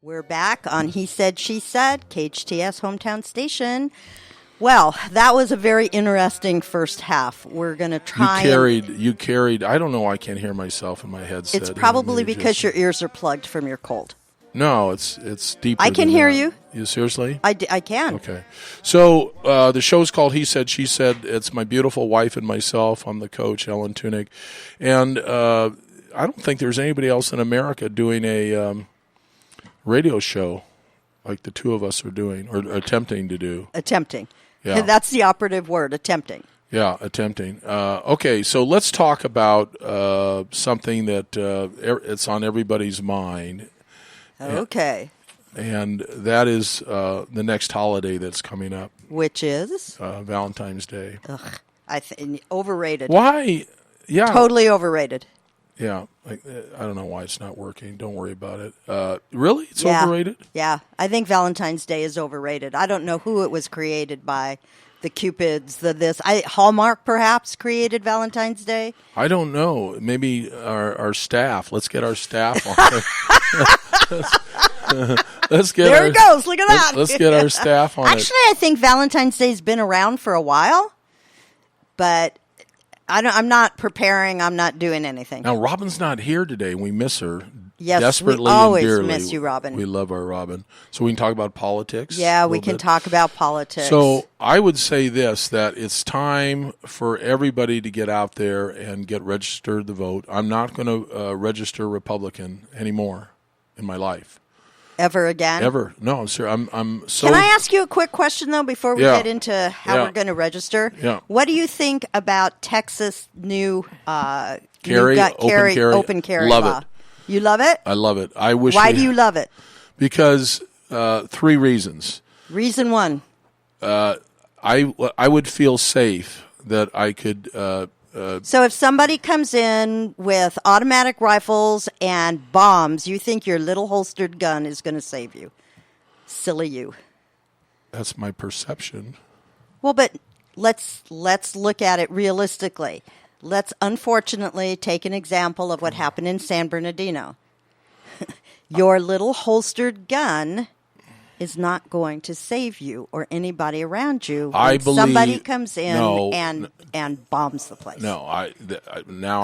We're back on He Said, She Said, KHTS hometown station. Well, that was a very interesting first half. We're going to try. You carried. I don't know why I can't hear myself in my headset. It's probably because your ears are plugged from your cold. No, it's deeper. I can hear you. You seriously? I can. Okay. So the show's called He Said, She Said. It's my beautiful wife and myself. I'm the coach, Ellen Tunick. And I don't think there's anybody else in America doing a radio show like the two of us are doing or attempting to do. Attempting. Yeah. That's the operative word, attempting. Yeah, attempting. Okay, so let's talk about something that it's on everybody's mind. Okay. And that is the next holiday that's coming up. Which is? Valentine's Day. Ugh, I think overrated. Why? Yeah. Totally overrated. Yeah. I don't know why it's not working. Don't worry about it. Really? It's overrated? Yeah. I think Valentine's Day is overrated. I don't know who it was created by. The Cupids, Hallmark perhaps created Valentine's Day? I don't know. Maybe our staff. Let's get our staff on. There it goes. Look at that. Let's get our staff on. Actually, I think Valentine's Day's been around for a while, but I'm not preparing. I'm not doing anything. Now, Robin's not here today. We miss her. Yes, desperately we always and dearly. miss you, Robin. We love our Robin. So we can talk about politics? Yeah, we can talk about politics. So I would say this, that it's time for everybody to get out there and get registered to vote. I'm not going to register Republican anymore in my life. Ever again? Ever. No, I'm serious. I'm so... Can I ask you a quick question, though, before we get into how we're going to register? Yeah. What do you think about Texas' new open carry law? Love it. You love it? I love it. I wish. Why do you love it? Because 3 reasons. Reason 1. I would feel safe that I could. So if somebody comes in with automatic rifles and bombs, you think your little holstered gun is going to save you? Silly you. That's my perception. Well, but let's look at it realistically. Let's unfortunately take an example of what happened in San Bernardino. Your little holstered gun is not going to save you or anybody around you when somebody comes in and bombs the place. No,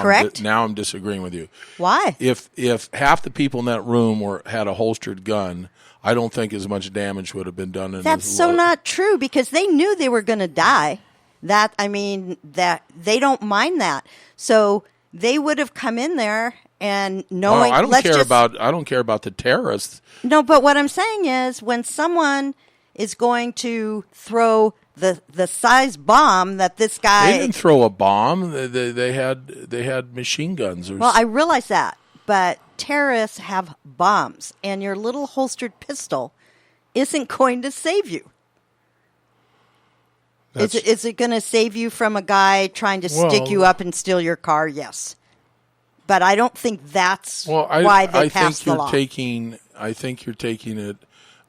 Correct? Now I'm disagreeing with you. Why? If half the people in that room had a holstered gun, I don't think as much damage would have been done. That's so not true because they knew they were going to die. That they don't mind that. So they would have come in there and knowing. I don't care about the terrorists. No, but what I'm saying is when someone is going to throw the size bomb that this guy. They didn't throw a bomb. They had machine guns. Well, I realize that, but terrorists have bombs, and your little holstered pistol isn't going to save you. Is it going to save you from a guy trying to stick you up and steal your car? Yes. But I don't think that's why they passed the law. I think you're taking it.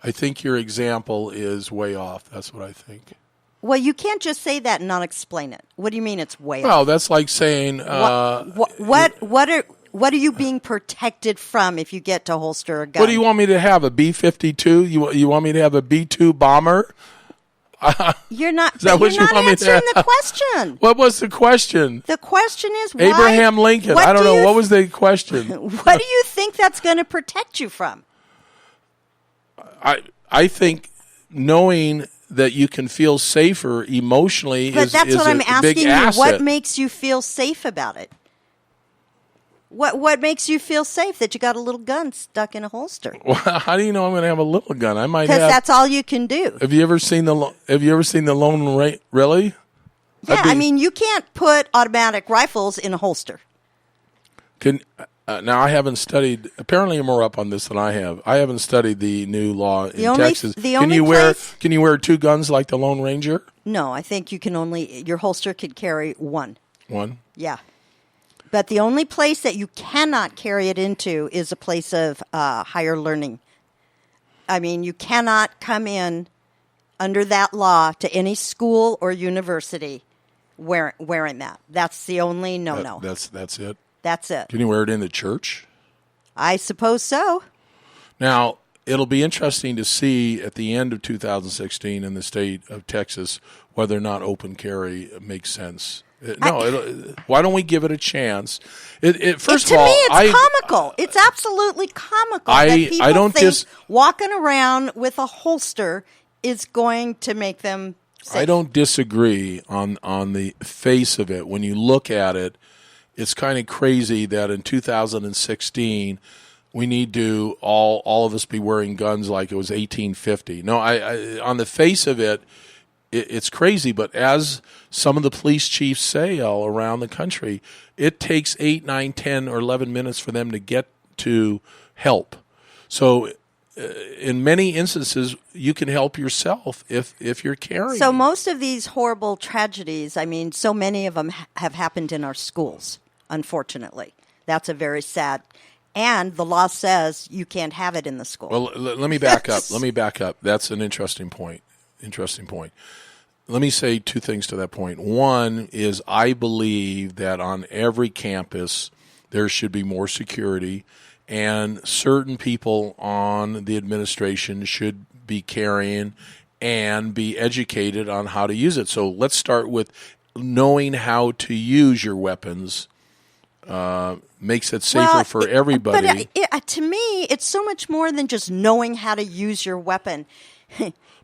I think your example is way off. That's what I think. Well, you can't just say that and not explain it. What do you mean it's way off? Well, that's like saying... What are you being protected from if you get to holster a gun? What do you want me to have, a B-52? You want me to have a B-2 bomber? You're not answering the question. What was the question? The question is why? Abraham Lincoln. I don't know. What was the question? What do you think that's going to protect you from? I think knowing that you can feel safer emotionally is a big asset. But that's what I'm asking you. What makes you feel safe about it? What makes you feel safe that you got a little gun stuck in a holster? Well, how do you know I'm going to have a little gun? I might have. Because that's all you can do. Have you ever seen the Lone Ranger? Really? Yeah, I mean, you can't put automatic rifles in a holster. Now I haven't studied. Apparently, you're more up on this than I have. I haven't studied the new law in Texas. Can you wear 2 guns like the Lone Ranger? No, I think you can your holster could carry 1. 1? Yeah. But the only place that you cannot carry it into is a place of higher learning. I mean, you cannot come in under that law to any school or university wearing that. That's the only no-no. That's it? That's it. Can you wear it in the church? I suppose so. Now, it'll be interesting to see at the end of 2016 in the state of Texas whether or not open carry makes sense. Why don't we give it a chance? First of all, to me, it's comical. It's absolutely comical that people think walking around with a holster is going to make them safe. I don't disagree on the face of it. When you look at it, it's kind of crazy that in 2016 we need to all of us be wearing guns like it was 1850. No, I on the face of it, it's crazy. But as some of the police chiefs say all around the country, it takes 8, 9, 10, or 11 minutes for them to get to help. So in many instances, you can help yourself if you're carrying. So most of these horrible tragedies, I mean, so many of them have happened in our schools, unfortunately. That's a very sad. And the law says you can't have it in the school. Well, let me back up. That's an interesting point. Let me say two things to that point. One is I believe that on every campus there should be more security, and certain people on the administration should be carrying and be educated on how to use it. So let's start with knowing how to use your weapons. Makes it safer for everybody. But to me, it's so much more than just knowing how to use your weapon.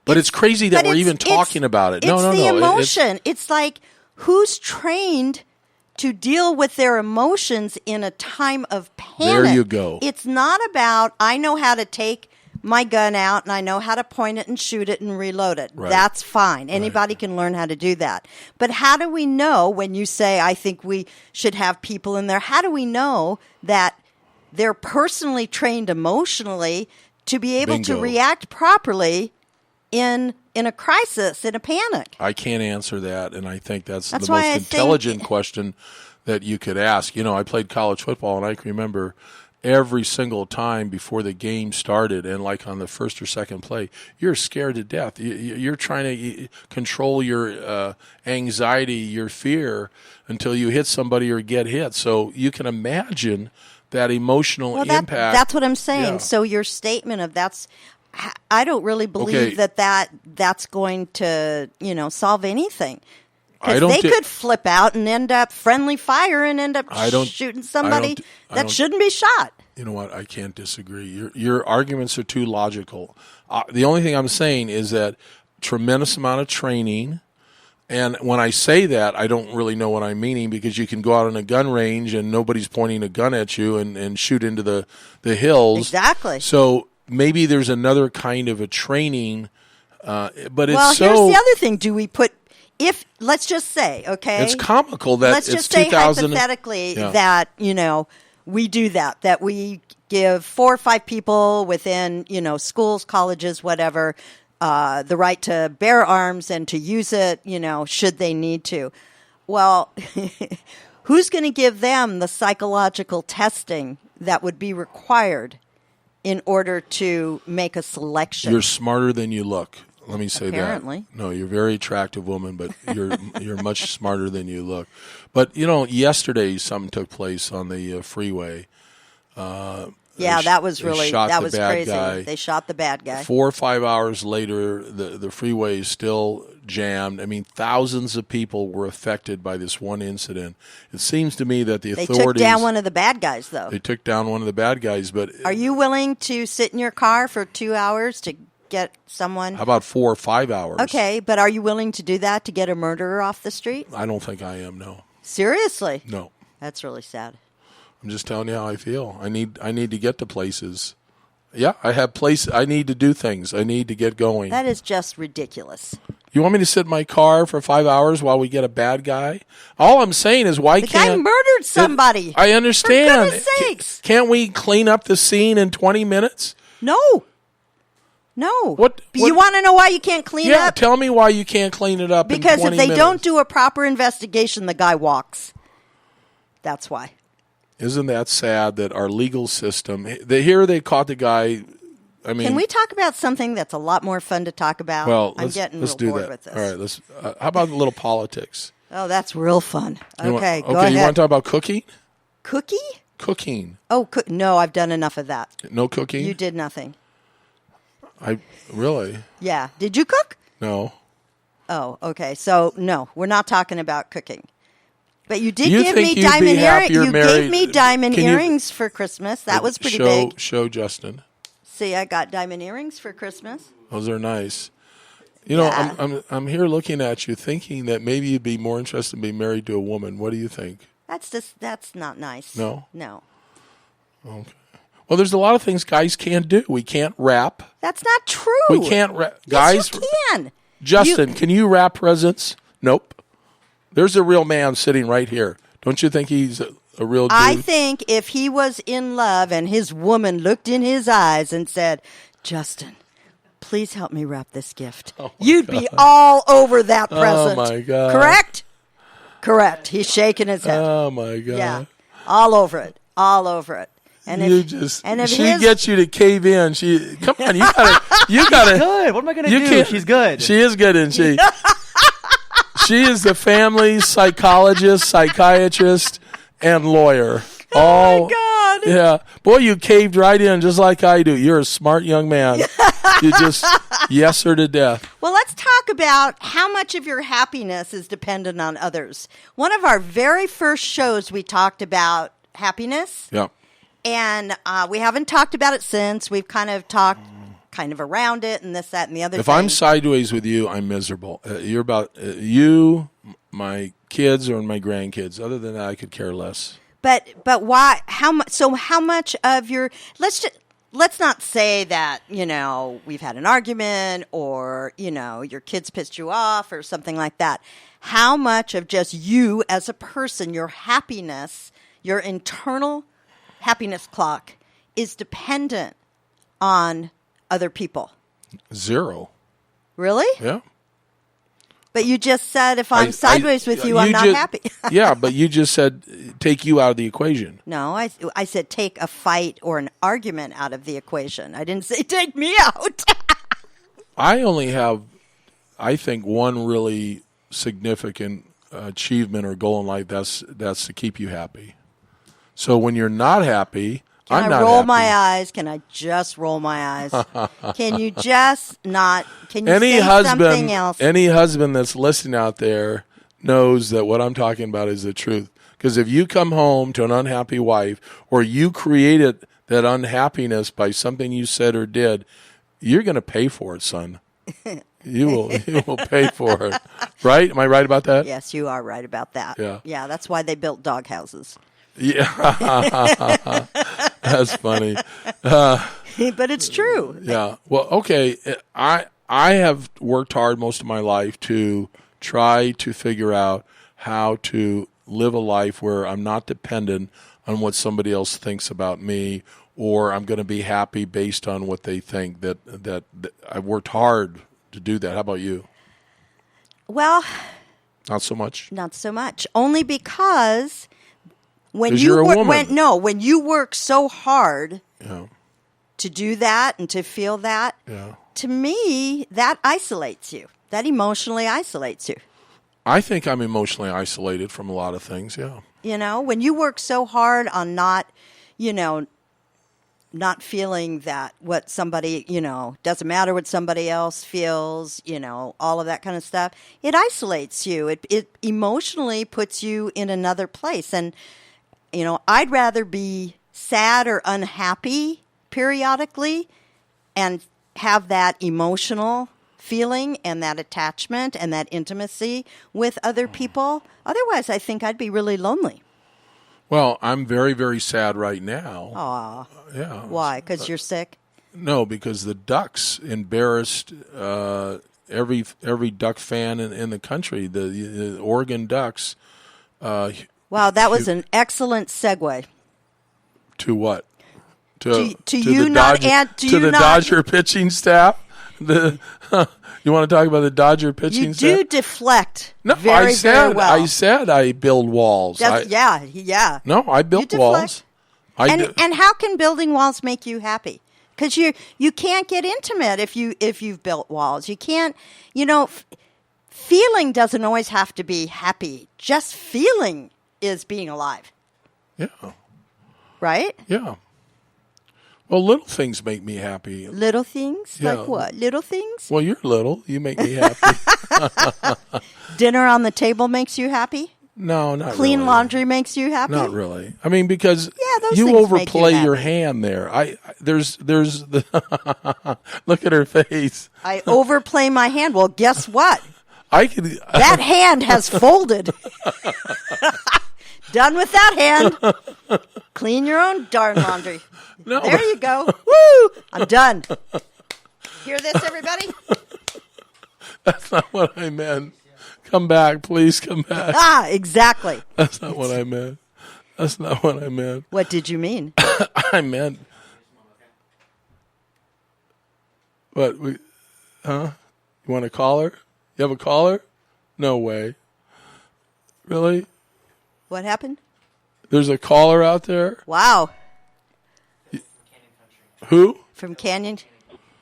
But it's crazy that we're even talking about it. It's the emotion. It's like, who's trained to deal with their emotions in a time of panic? There you go. It's not about, I know how to take my gun out and I know how to point it and shoot it and reload it. Right. That's fine. Anybody can learn how to do that. But how do we know when you say, I think we should have people in there, how do we know that they're personally trained emotionally to be able to react properly in a crisis, in a panic? I can't answer that, and I think that's the most intelligent question that you could ask. You know, I played college football, and I can remember every single time before the game started, and like on the first or second play, you're scared to death. You're trying to control your anxiety, your fear, until you hit somebody or get hit. So you can imagine that emotional impact. That's what I'm saying. Yeah. So your statement of I don't really believe that's going to, solve anything. Because they could flip out and end up friendly fire and end up shooting somebody that shouldn't be shot. You know what? I can't disagree. Your arguments are too logical. The only thing I'm saying is that tremendous amount of training. And when I say that, I don't really know what I'm meaning, because you can go out on a gun range and nobody's pointing a gun at you and shoot into the hills. Exactly. So maybe there's another kind of a training, but here's the other thing. Do we put, let's just say, okay? It's comical that let's just say hypothetically that, we do that we give 4 or 5 people within, schools, colleges, whatever, the right to bear arms and to use it, should they need to. Well, who's going to give them the psychological testing that would be required in order to make a selection? You're smarter than you look. Let me say Apparently. that. No, you're a very attractive woman, but you're much smarter than you look. But, yesterday something took place on the freeway. That was crazy. Guy. They shot the bad guy. 4 or 5 hours later, the freeway is still jammed. I mean, thousands of people were affected by this one incident. It seems to me that the authorities... They took down one of the bad guys, though. They took down one of the bad guys, but... Are you willing to sit in your car for 2 hours to get someone... How about 4 or 5 hours? Okay, but are you willing to do that to get a murderer off the street? I don't think I am, no. Seriously? No. That's really sad. I'm just telling you how I feel. I need to get to places. Yeah, I have places. I need to do things. I need to get going. That is just ridiculous. You want me to sit in my car for 5 hours while we get a bad guy? All I'm saying is, why can't... The guy murdered somebody. I understand. For goodness sakes. Can't we clean up the scene in 20 minutes? No. What you want to know why you can't clean up? Yeah, tell me why you can't clean it up in 20 minutes. Because if they don't do a proper investigation, the guy walks. That's why. Isn't that sad that our legal system... Here they caught the guy... I mean, can we talk about something that's a lot more fun to talk about? Well, I'm getting real bored with this. All right, how about a little politics? Oh, that's real fun. Okay, go ahead. You want to talk about cooking? Cooking? Cooking. Oh, no, I've done enough of that. No cooking? You did nothing. I really? Yeah. Did you cook? No. Oh, okay. So no, we're not talking about cooking. But you did You give think me you'd be diamond earrings. happier You married- gave me diamond Can you- earrings for Christmas. That was pretty big. Show Justin. See, I got diamond earrings for Christmas. Those are nice. You know, Yeah. I'm here looking at you, thinking that maybe you'd be more interested in being married to a woman. What do you think? That's not nice. No? No. Okay. Well, there's a lot of things guys can't do. We can't rap. That's not true. We can't rap. Yes, Guys, you can. Justin, can you wrap presents? Nope. There's a real man sitting right here. Don't you think he's a real dude? I think if he was in love and his woman looked in his eyes and said, Justin, please help me wrap this gift, you'd be all over that present. Oh, my God. Correct? Correct. He's shaking his head. Oh, my God. Yeah. All over it. All over it. And You if, just, and if she his, gets you to cave in. Come on, you gotta. Good. What am I going to You do? can't- She's good. She is good, isn't she? She is the family psychologist, psychiatrist, and lawyer. oh my God. Yeah. Boy, you caved right in just like I do. You're a smart young man. You just yes her to death. Well, let's talk about how much of your happiness is dependent on others. One of our very first shows, we talked about happiness. Yeah. And we haven't talked about it since. We've kind of talked kind of around it and this, that, and the other If thing. I'm sideways with you, I'm miserable. You're about you, my kids, or my grandkids. Other than that, I could care less. But why? How much? So how much of your? Let's not say that we've had an argument or your kids pissed you off or something like that. How much of just you as a person, your happiness, your internal happiness clock is dependent on other people? 0. Really? Yeah. But you just said if I'm sideways with you, I'm not happy. Yeah, but you just said take you out of the equation. No, I said take a fight or an argument out of the equation. I didn't say take me out. I only have, I think, one really significant achievement or goal in life. That's to keep you happy. So when you're not happy, I'm Can not I roll happy. my eyes? Can I just roll my eyes? Can you just not? Can you Any say husband, something else? any husband that's listening out there knows that what I'm talking about is the truth. Because if you come home to an unhappy wife, or you created that unhappiness by something you said or did, you're going to pay for it, son. You will pay for it. Right? Am I right about that? Yes, you are right about that. Yeah. Yeah, that's why they built dog houses. Yeah. That's funny. But it's true. Yeah. Well, okay. I have worked hard most of my life to try to figure out how to live a life where I'm not dependent on what somebody else thinks about me, or I'm going to be happy based on what they think. That I've worked hard to do that. How about you? Well, Not so much. not so much. Only because when 'Cause you you're a work, woman. when you work so hard Yeah. to do that and to feel that, Yeah. to me, that isolates you. That emotionally isolates you. I think I'm emotionally isolated from a lot of things. Yeah. When you work so hard on not feeling that what somebody, doesn't matter what somebody else feels, all of that kind of stuff, it isolates you. It emotionally puts you in another place. And, I'd rather be sad or unhappy periodically and have that emotional feeling and that attachment and that intimacy with other people. Otherwise, I think I'd be really lonely. Well, I'm very, very sad right now. Aw. Yeah. Why? Because you're sick? No, because the Ducks embarrassed every Duck fan in the country. The Oregon Ducks. Wow, that was an excellent segue. To what? To the you not Dodger, and to to you the not- Dodger pitching staff. You want to talk about the Dodger pitching You staff? do deflect No, very, very well. I said I build walls. Yeah. No, I built You walls. deflect. And how can building walls make you happy? Because you can't get intimate if you've built walls. You can't. Feeling doesn't always have to be happy. Just feeling is being alive, Yeah. right? Yeah. Well, little things make me happy. Little things? Yeah. Like what? Little things? Well, you're little. You make me happy. Dinner on the table makes you happy? No, not Clean really. laundry makes you happy? Not really. I mean, because those you things make you overplay your happy. hand there. There's the look at her face. I overplay my hand. Well, guess what? I could. That hand has folded. Done with that hand. Clean your own darn laundry. No, There you go. Woo! I'm done. Hear this, everybody? That's not what I meant. Come back, please. Come back. Ah, exactly. That's not what I meant. That's not what I meant. What did you mean? I meant. What? You want a caller? You have a caller? No way. Really? What happened? There's a caller out there? Wow. Who? From Canyon.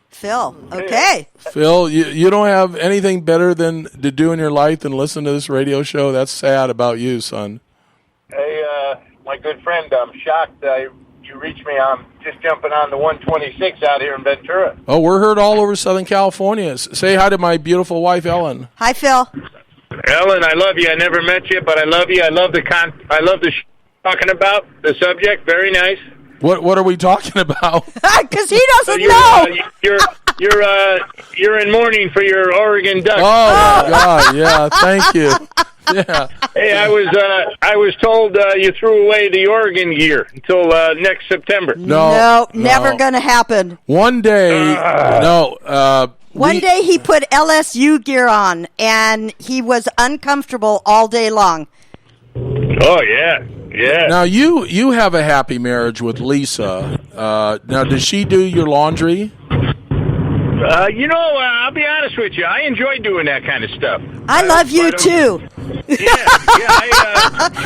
Phil. Okay. Phil, you don't have anything better than to do in your life than listen to this radio show? That's sad about you, son. Hey, my good friend, I'm shocked you reached me. I'm just jumping on the 126 out here in Ventura. Oh, we're heard all over Southern California. Say hi to my beautiful wife, Ellen. Hi, Phil. Ellen, I love you. I never met you, but I love you. I love the talking about the subject. Very nice. What are we talking about? Because he doesn't You're, know. You're in mourning for your Oregon Ducks. Oh, my God. Yeah, thank you. Yeah. Hey, I was told you threw away the Oregon gear until next September. No, never going to happen. One day, One day he put LSU gear on, and he was uncomfortable all day long. Oh, yeah. Yeah. Now, you have a happy marriage with Lisa. Now, does she do your laundry? I'll be honest with you. I enjoy doing that kind of stuff. I love you, too.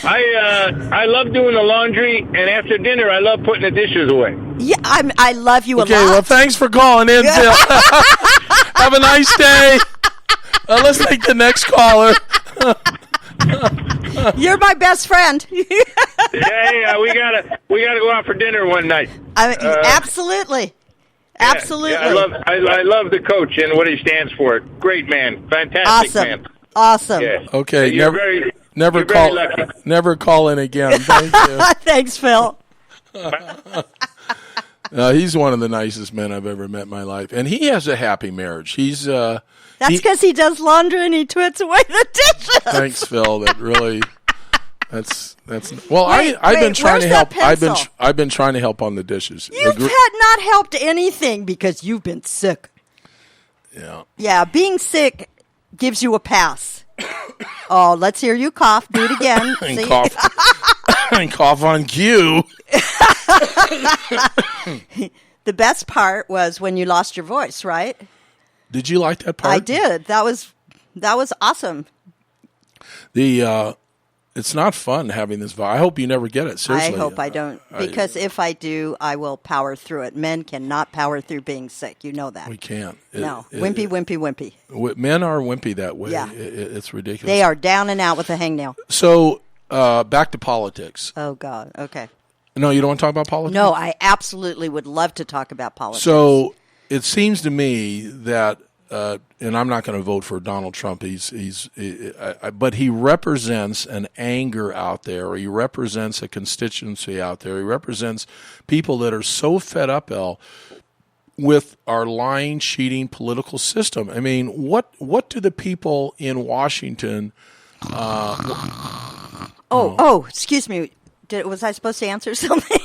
I love doing the laundry, and after dinner, I love putting the dishes away. Yeah, I love you a lot. Okay, well, thanks for calling in, Phil. Have a nice day. Let's take the next caller. You're my best friend. Yeah, we gotta go out for dinner one night. Absolutely. Absolutely. Yeah, I love the coach and what he stands for. Great man, fantastic man. Awesome. Yeah. Okay, You're never call in again. Thank you. Thanks, Phil. He's one of the nicest men I've ever met in my life, and he has a happy marriage. He's that's because he does laundry and he twits away the dishes. Thanks, Phil. That really. That's well. Wait, I've been trying to where's help. that I've been trying to help on the dishes. You've not helped anything because you've been sick. Yeah. Yeah, being sick gives you a pass. Oh, let's hear you cough. Do it again. And See? cough. And cough on cue. The best part was when you lost your voice, right? Did you like that part? I did. That was awesome. It's not fun having this voice. I hope you never get it. Seriously. I hope I don't, because if I do, I will power through it. Men cannot power through being sick. You know that. We can't. No. Wimpy. Men are wimpy that way. Yeah. It's ridiculous. They are down and out with a hangnail. So, back to politics. Oh, God. Okay. No, you don't want to talk about politics? No, I absolutely would love to talk about politics. So, it seems to me that, and I'm not going to vote for Donald Trump. But he represents an anger out there. He represents a constituency out there. He represents people that are so fed up, with our lying, cheating political system. I mean, what do the people in Washington? Excuse me. Was I supposed to answer something?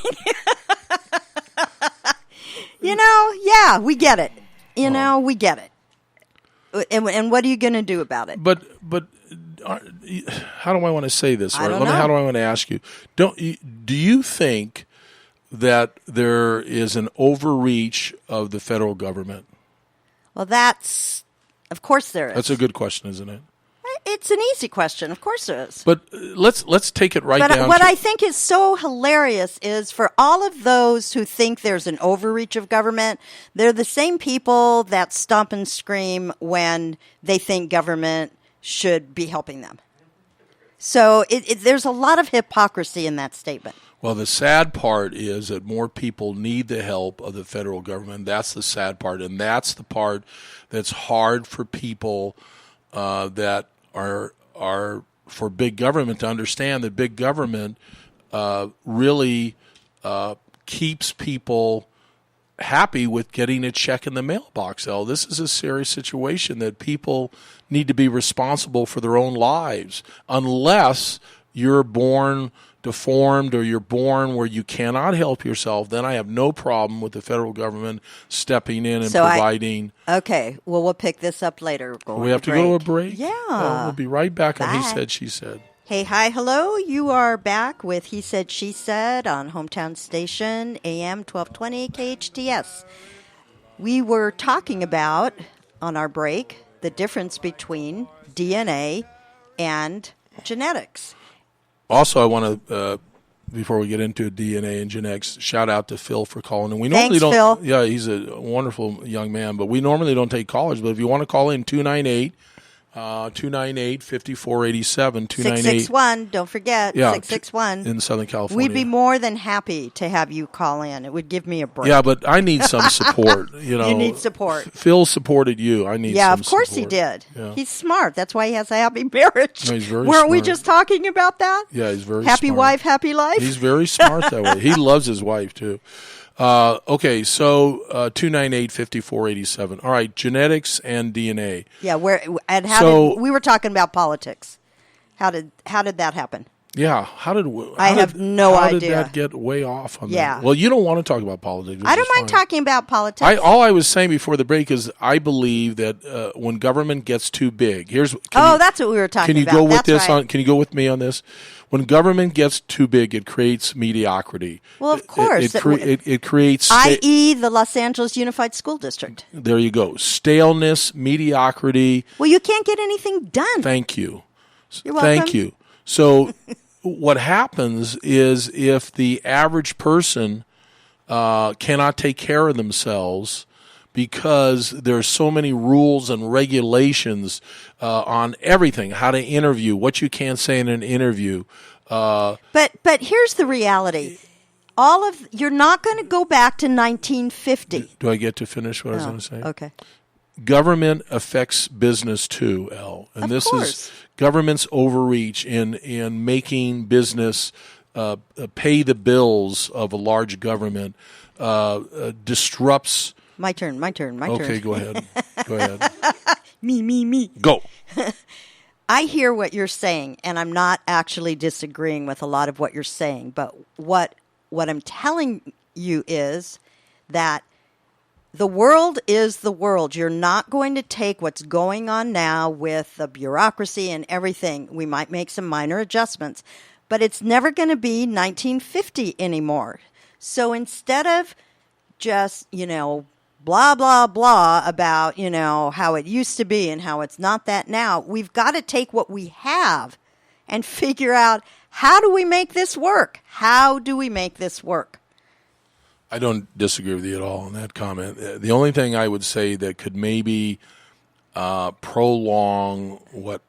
Yeah, we get it. We get it. And what are you going to do about it? But how do I want to say this? I don't know. How do I want to ask you? Do you think that there is an overreach of the federal government? Well, of course there is. That's a good question, isn't it? It's an easy question. Of course there is. But let's take it down. But what I think is so hilarious is for all of those who think there's an overreach of government, they're the same people that stomp and scream when they think government should be helping them. So there's a lot of hypocrisy in that statement. Well, the sad part is that more people need the help of the federal government. That's the sad part, and that's the part that's hard for people that are for big government to understand. That big government really keeps people happy with getting a check in the mailbox. This is a serious situation that people need to be responsible for their own lives, unless you're born deformed or you're born where you cannot help yourself. Then I have no problem with the federal government stepping in and providing. Okay, well, we'll pick this up later. We have to go to a break? Yeah. We'll be right back on He Said, She Said. Hey, hi, hello. You are back with He Said, She Said on Hometown Station, AM 1220 KHTS. We were talking about, on our break, the difference between DNA and genetics. Also, I want to, before we get into DNA and genetics, shout out to Phil for calling. And we normally Thanks, don't. Phil. Yeah, he's a wonderful young man, but we normally don't take callers. But if you want to call in, 298-5487, 661, don't forget, 661. In Southern California. We'd be more than happy to have you call in. It would give me a break. Yeah, but I need some support. You need support. Phil supported you. I need some of course support. he did. Yeah. He's smart. That's why he has a happy marriage. No, he's very Weren't we smart. just talking about that? Yeah, he's very happy smart. wife, happy life? He's very smart that way. He loves his wife, too. Okay, so 298-5487. All right, genetics and DNA. Yeah, we were talking about politics. How did that happen? Yeah, I have no idea. How did that get way off on Yeah. that? Well, you don't want to talk about politics. I don't mind talking about politics. All I was saying before the break is I believe that when government gets too big, that's what we were talking about. Can you go with this? Right. Can you go with me on this? When government gets too big, it creates mediocrity. Well, of course. It creates... i.e. the Los Angeles Unified School District. There you go. Staleness, mediocrity. Well, you can't get anything done. Thank you. You're welcome. Thank you. So what happens is if the average person cannot take care of themselves because there's so many rules and regulations on everything, how to interview, what you can't say in an interview. But here's the reality. You're not going to go back to 1950. Do I get to finish what I was going to say? Okay. Government affects business too, Elle. And this is government's overreach in making business pay the bills of a large government disrupts. My turn. Okay, go ahead. Me. Go. I hear what you're saying, and I'm not actually disagreeing with a lot of what you're saying. But what I'm telling you is that the world is the world. You're not going to take what's going on now with the bureaucracy and everything. We might make some minor adjustments, but it's never going to be 1950 anymore. So instead of just, blah, blah, blah about, how it used to be and how it's not that now, we've got to take what we have and figure out, how do we make this work? How do we make this work? I don't disagree with you at all on that comment. The only thing I would say that could maybe prolong what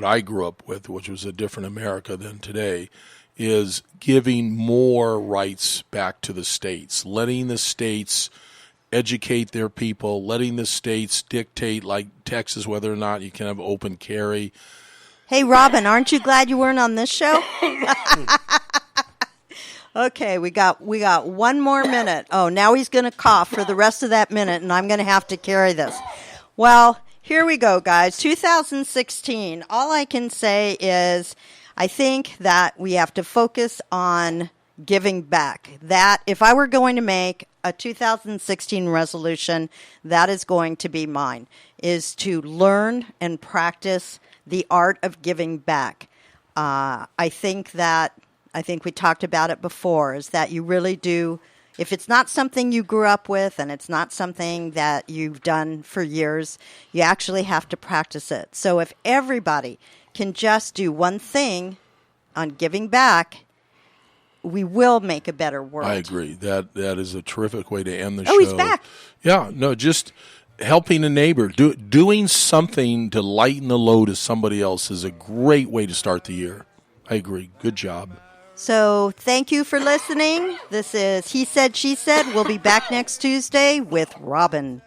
I grew up with, which was a different America than today, is giving more rights back to the states, letting the states educate their people, letting the states dictate, like Texas, whether or not you can have open carry. Hey, Robin, aren't you glad you weren't on this show? Okay, we got 1 more minute. Oh, now he's going to cough for the rest of that minute, and I'm going to have to carry this. Well, here we go, guys. 2016. All I can say is I think that we have to focus on giving back. That if I were going to make a 2016 resolution, that is going to be mine, is to learn and practice the art of giving back. I think we talked about it before, is that you really do, if it's not something you grew up with and it's not something that you've done for years, you actually have to practice it. So if everybody can just do one thing on giving back, we will make a better world. I agree. That is a terrific way to end the show. Oh, he's back. Yeah, no, just helping a neighbor, doing something to lighten the load of somebody else is a great way to start the year. I agree. Good job. So thank you for listening. This is He Said, She Said. We'll be back next Tuesday with Robin.